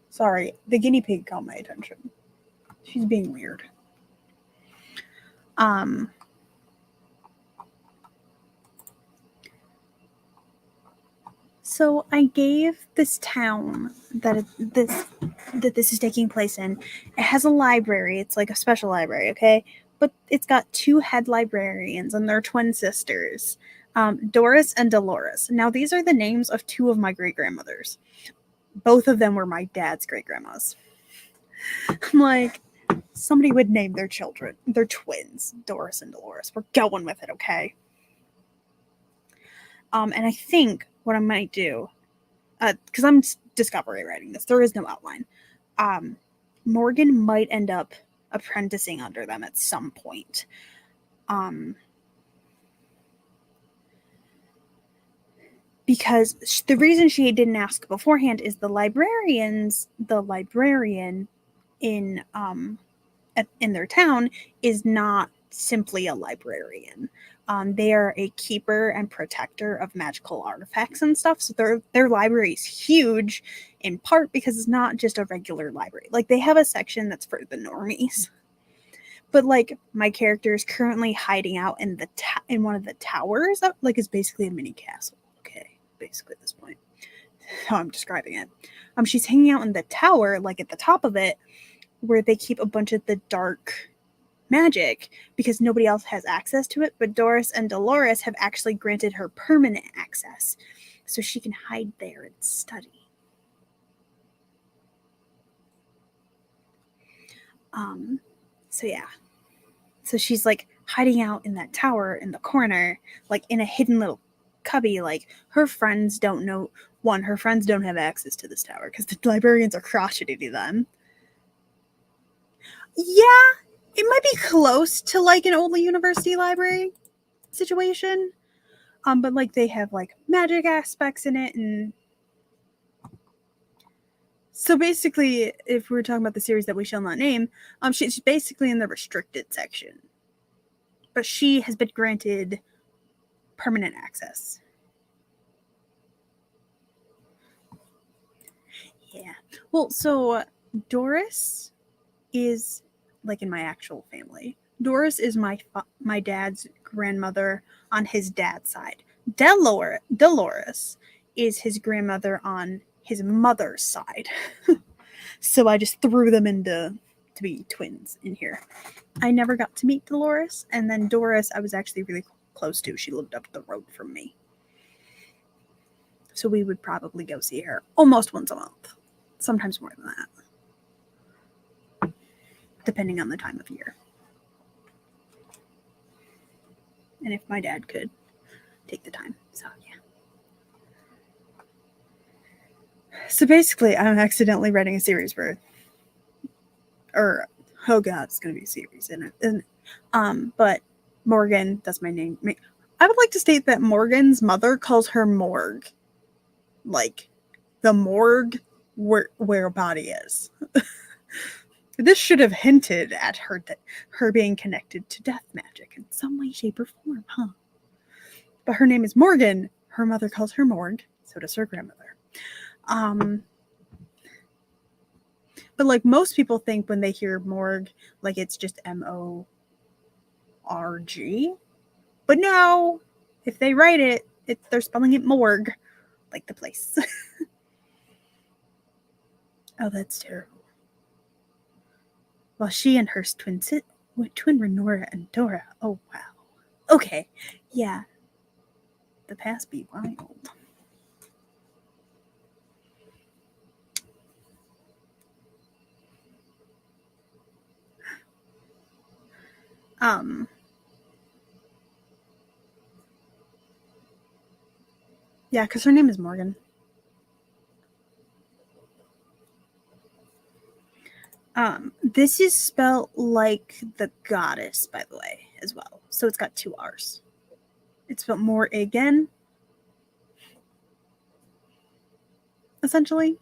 Sorry, the guinea pig caught my attention. She's being weird. So I gave this town that this is taking place in. It has a library. It's like a special library, okay? But it's got 2 head librarians, and they're twin sisters, Doris and Dolores. Now these are the names of 2 of my great grandmothers. Both of them were my dad's great grandmas. I'm like, somebody would name their children. They're twins, Doris and Dolores. We're going with it, okay? And I think what I might do, because I'm discovery writing this, there is no outline. Morgan might end up apprenticing under them at some point. Because the reason she didn't ask beforehand is the librarian in their town is not simply a librarian. They are a keeper and protector of magical artifacts and stuff. So their library is huge, in part because it's not just a regular library. Like, they have a section that's for the normies. But like, my character is currently hiding out in in one of the towers. That, like, is basically a mini castle. Okay, basically at this point, how I'm describing it. She's hanging out in the tower, like at the top of it, where they keep a bunch of the dark magic because nobody else has access to it, but Doris and Dolores have actually granted her permanent access, so she can hide there and study. So yeah. So she's like hiding out in that tower in the corner, like in a hidden little cubby. Like, her friends don't know. One, her friends don't have access to this tower because the librarians are crotchety to them. Yeah, it might be close to like an old university library situation. But like, they have like magic aspects in it, and so basically, if we're talking about the series that we shall not name, she's basically in the restricted section, but she has been granted permanent access. Yeah. Well, so Doris is, like, in my actual family, Doris is my dad's grandmother on his dad's side. Dolores is his grandmother on his mother's side. So I just threw them to be twins in here. I never got to meet Dolores, and then Doris I was actually really close to. She lived up the road from me. So we would probably go see her almost once a month. Sometimes more than that, depending on the time of year. And if my dad could take the time. So, yeah. So basically, I'm accidentally writing a series oh God, it's going to be a series in it. But Morgan, that's my name. I would like to state that Morgan's mother calls her Morg. Like, the morgue where a body is. This should have hinted at her being connected to death magic in some way, shape, or form, huh? But her name is Morgan. Her mother calls her Morg. So does her grandmother. But like most people think when they hear morgue, like it's just MORG. But no, if they write it, they're spelling it morgue, like the place. Oh, that's terrible. Well, she and her twin were Nora and Dora. Oh, wow. Okay, yeah. The past be wild. Yeah, because her name is Morgan. This is spelled like the goddess, by the way, as well. So it's got 2 R's. It's spelled more again, essentially.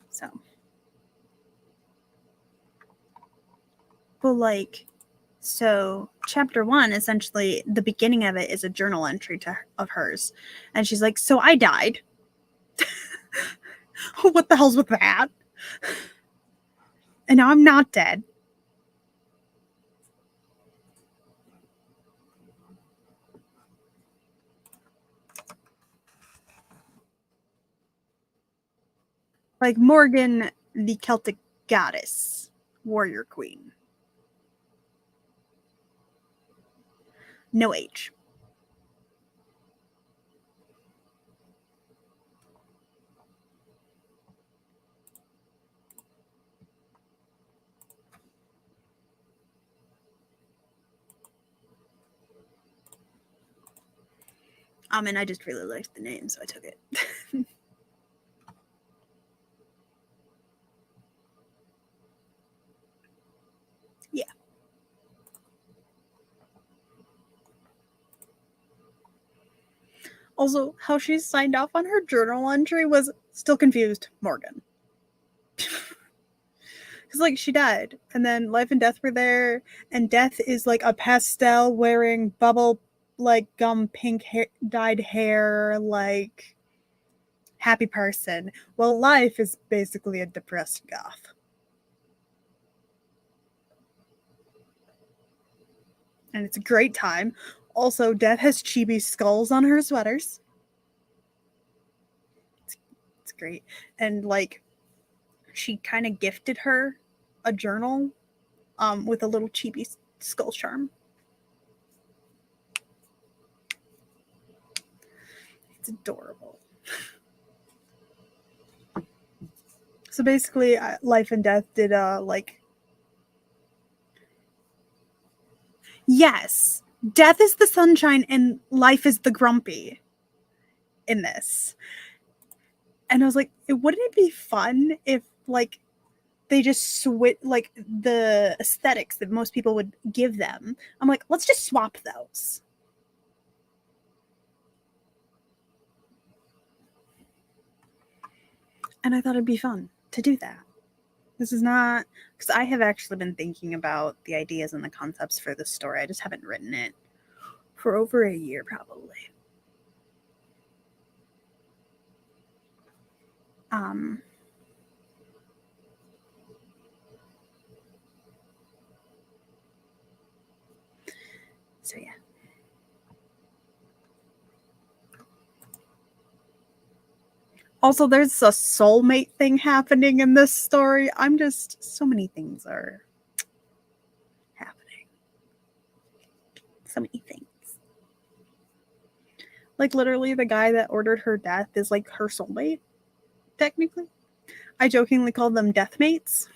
So, but like, so chapter 1, essentially, the beginning of it is a journal entry of hers, and she's like, "So I died." What the hell's with that? And now I'm not dead. Like Morgan, the Celtic goddess, warrior queen. No H. And I just really liked the name, so I took it. Yeah. Also, how she signed off on her journal entry was still confused. Morgan. Because, like, she died, and then life and death were there, and death is, like, a pastel wearing bubble, like, gum pink dyed hair, like, happy person. Well, life is basically a depressed goth. And it's a great time. Also, death has chibi skulls on her sweaters. It's great. And, like, she kind of gifted her a journal with a little chibi skull charm. It's adorable. So basically, Life and Death did like. Yes, Death is the sunshine and Life is the grumpy in this. And I was like, wouldn't it be fun if like they just switch like the aesthetics that most people would give them? I'm like, let's just swap those. And I thought it'd be fun to do that. This is not because I have actually been thinking about the ideas and the concepts for this story. I just haven't written it for over a year, probably. So yeah. Also, there's a soulmate thing happening in this story. I'm just so many things are happening. So many things. Like literally the guy that ordered her death is like her soulmate, technically. I jokingly call them deathmates.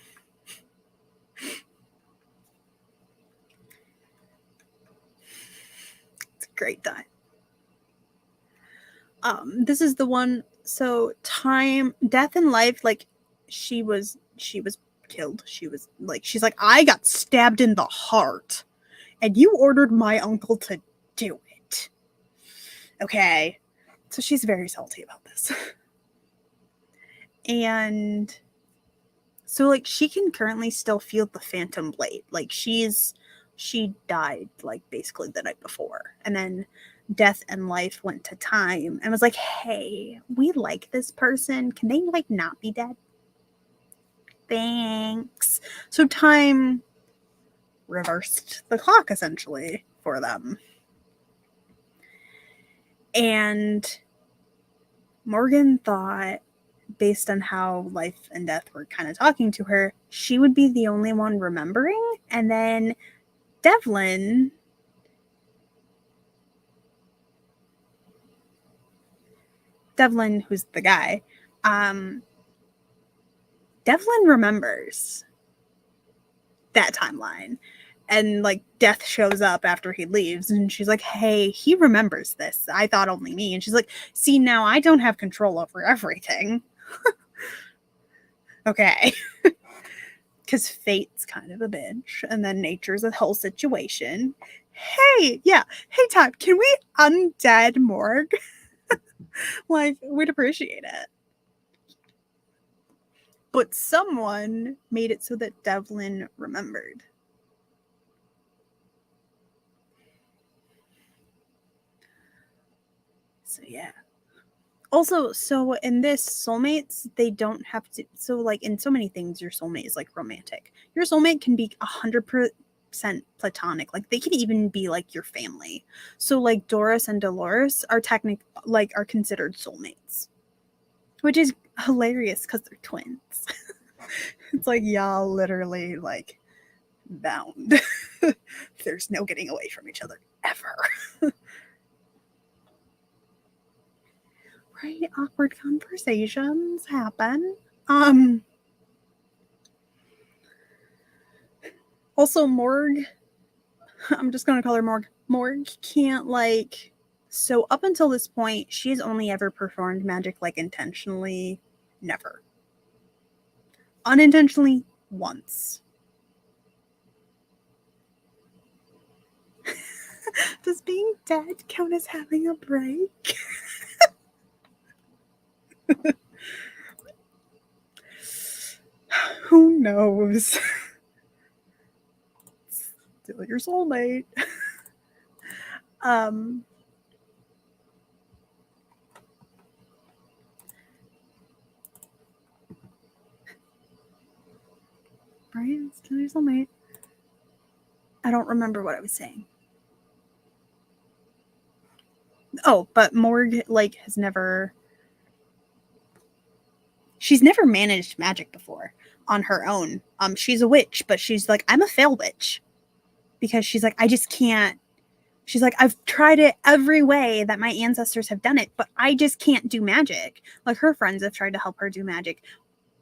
It's a great time. This is the one. So time, death and life, like she was killed. She's like, I got stabbed in the heart, and you ordered my uncle to do it. Okay. So she's very salty about this. And so, like, she can currently still feel the phantom blade. Like, she died, like, basically the night before. And then death and life went to time and was like, hey, we like this person. Can they, like, not be dead? Thanks. So time reversed the clock, essentially, for them. And Morgan thought, based on how life and death were kind of talking to her, she would be the only one remembering. And then Devlin who's the guy, Devlin remembers that timeline. And, like, death shows up after he leaves, and she's like, hey, he remembers this. I thought only me. And she's like, see, now I don't have control over everything. Okay. Because fate's kind of a bitch, and then nature's a whole situation. Hey, Todd, can we undead Morg? Like, we'd appreciate it. But someone made it so that Devlin remembered. So, yeah. Also, so in this, soulmates, they don't have to... So, like, in so many things, your soulmate is, like, romantic. Your soulmate can be 100% platonic. Like, they can even be, like, your family. So, like, Doris and Dolores are are considered soulmates. Which is hilarious because they're twins. It's like, y'all literally, like, bound. There's no getting away from each other ever. Right? Awkward conversations happen. Also, Morg, I'm just gonna call her Morg. Morg can't, like... So up until this point, she's only ever performed magic, like, intentionally. Never. Unintentionally, once. Does being dead count as having a break? Who knows? Still your soulmate. Right? Still your soulmate. I don't remember what I was saying. Oh, but Morg, like, has never... She's never managed magic before on her own. She's a witch, but she's like, I'm a fail witch. Because she's like, I just can't... She's like, I've tried it every way that my ancestors have done it, but I just can't do magic. Like, her friends have tried to help her do magic,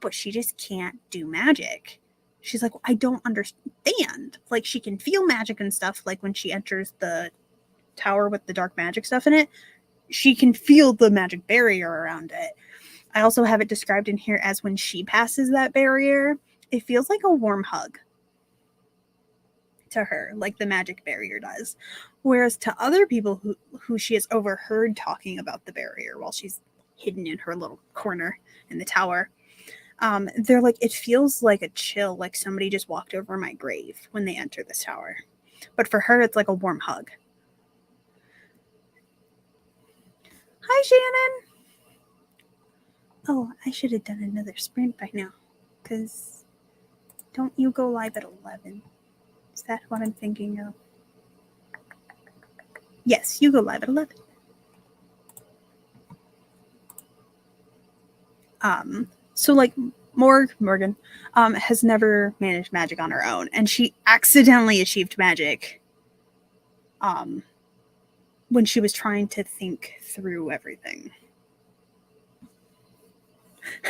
but she just can't do magic. She's like, I don't understand. Like, she can feel magic and stuff, like when she enters the tower with the dark magic stuff in it, she can feel the magic barrier around it. I also have it described in here as when she passes that barrier, it feels like a warm hug to her, like the magic barrier does. Whereas to other people who she has overheard talking about the barrier while she's hidden in her little corner in the tower, they're like, it feels like a chill, like somebody just walked over my grave when they enter this tower. But for her, it's like a warm hug. Hi, Shannon. Oh, I should have done another sprint by now. Because don't you go live at 11? Is that what I'm thinking of? Yes, you go live at 11. So, like, Morgan has never managed magic on her own, and she accidentally achieved magic when she was trying to think through everything.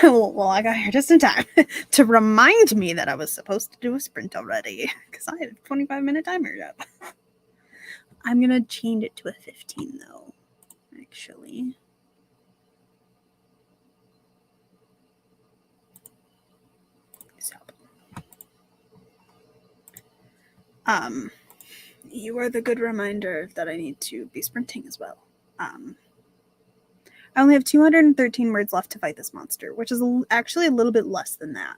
Well, I got here just in time to remind me that I was supposed to do a sprint already, because I had a 25-minute timer up. I'm going to change it to a 15, though, actually. So, You are the good reminder that I need to be sprinting as well. I only have 213 words left to fight this monster, which is actually a little bit less than that,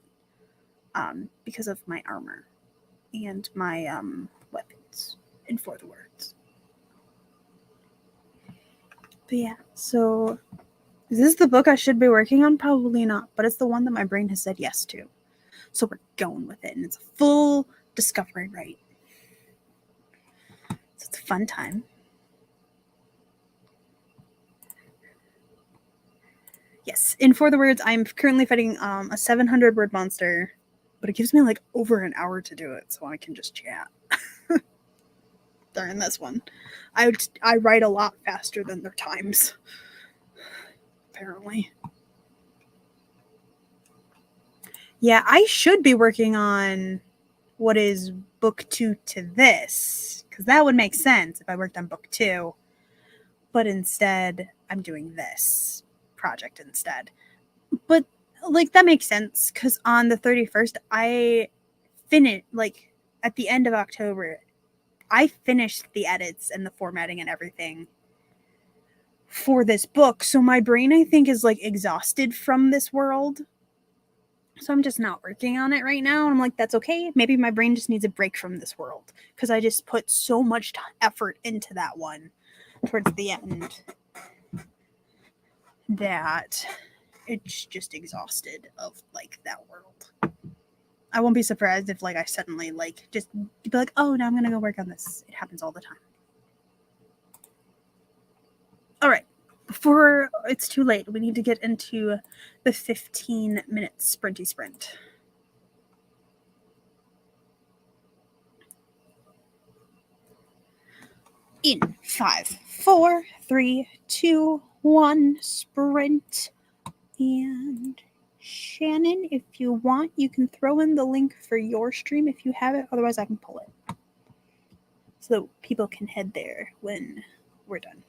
because of my armor and my weapons and for the words. But yeah, so is this the book I should be working on? Probably not, but it's the one that my brain has said yes to. So we're going with it, and it's a full discovery right. So it's a fun time. Yes, in For the Words, I'm currently fighting a 700-word monster, but it gives me like over an hour to do it, so I can just chat during this one. I write a lot faster than their times, apparently. Yeah, I should be working on what is book 2 to this, because that would make sense if I worked on book 2. But instead, I'm doing this project instead. But like that makes sense, because on the 31st, I finished, like at the end of October, I finished the edits and the formatting and everything for this book. So my brain, I think, is like exhausted from this world. So I'm just not working on it right now. And I'm like, that's okay. Maybe my brain just needs a break from this world, because I just put so much effort into that one towards the end that it's just exhausted of like that world. I won't be surprised if like I suddenly like just be like, oh, now I'm gonna go work on this. It happens all the time. All right, before it's too late, we need to get into the 15-minute sprinty sprint. In 5, 4, 3, 2, 1, sprint. And Shannon, if you want, you can throw in the link for your stream if you have it. Otherwise, I can pull it so that people can head there when we're done.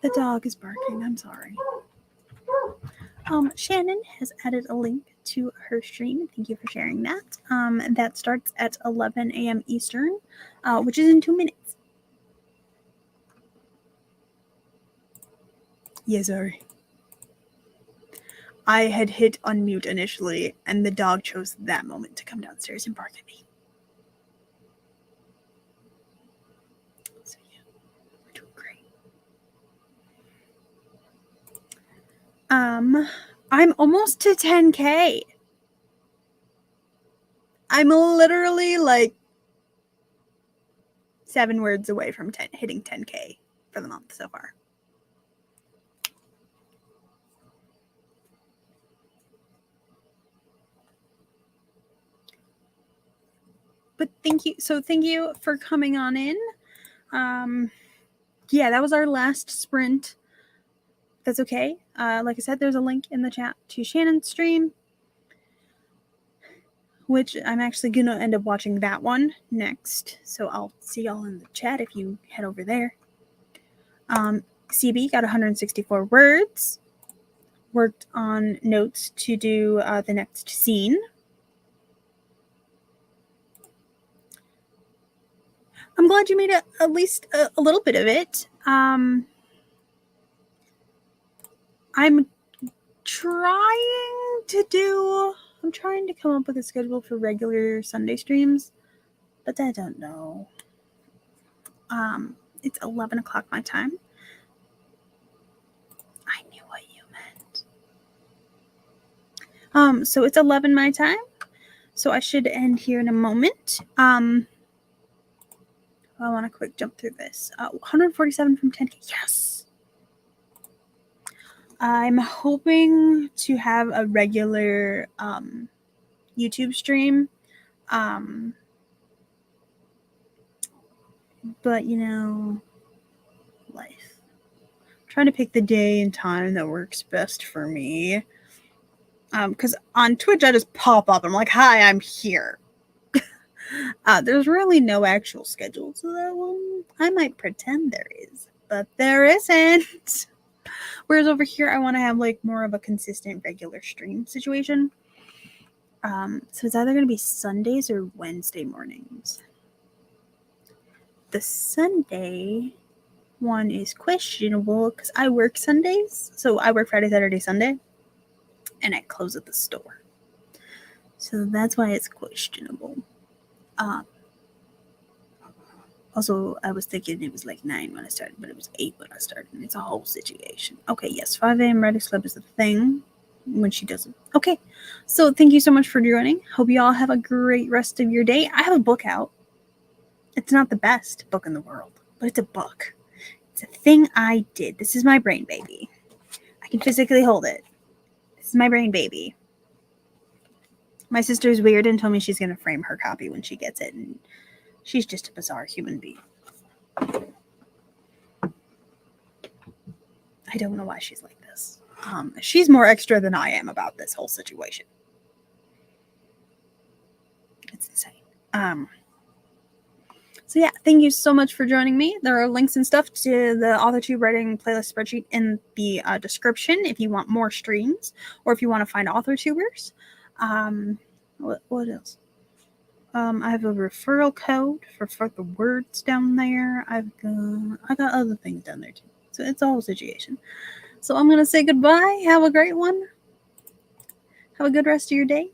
The dog is barking. I'm sorry. Shannon has added a link to her stream. Thank you for sharing that. That starts at 11 a.m. Eastern, which is in 2 minutes. Yeah, sorry. I had hit unmute initially, and the dog chose that moment to come downstairs and bark at me. So yeah, we're doing great. I'm almost to 10K. I'm literally like 7 words away from hitting 10K for the month so far. But thank you for coming on in. Yeah, that was our last sprint. That's okay. Like I said, there's a link in the chat to Shannon's stream, which I'm actually going to end up watching that one next. So I'll see y'all in the chat if you head over there. CB got 164 words. Worked on notes to do the next scene. I'm glad you made at least a little bit of it. I'm trying to come up with a schedule for regular Sunday streams, but I don't know. It's 11 o'clock my time. I knew what you meant. So it's 11 my time. So I should end here in a moment. I want to quick jump through this. 147 from 10K. Yes. I'm hoping to have a regular YouTube stream. But you know, life. I'm trying to pick the day and time that works best for me. Because on Twitch I just pop up. I'm like, hi, I'm here. There's really no actual schedule to that one. I might pretend there is, but there isn't. Whereas over here, I want to have like more of a consistent regular stream situation. So it's either going to be Sundays or Wednesday mornings. The Sunday one is questionable because I work Sundays. So I work Friday, Saturday, Sunday, and I close at the store. So that's why it's questionable. Also, I was thinking it was like 9 when I started, but it was 8 when I started, and it's a whole situation. Okay, yes, 5 a.m. ready slip is the thing when she doesn't. Okay, so thank you so much for joining. Hope you all have a great rest of your day. I have a book out. It's not the best book in the world, but it's a book. It's a thing I did. This is my brain baby. I can physically hold it. This is my brain baby. My sister's weird and told me she's going to frame her copy when she gets it, and she's just a bizarre human being. I don't know why she's like this. She's more extra than I am about this whole situation. It's insane. So yeah, thank you so much for joining me. There are links and stuff to the AuthorTube writing playlist spreadsheet in the description if you want more streams or if you want to find AuthorTubers. What else? I have a referral code for the words down there. I got other things down there too. So it's a whole situation. So I'm going to say goodbye. Have a great one. Have a good rest of your day.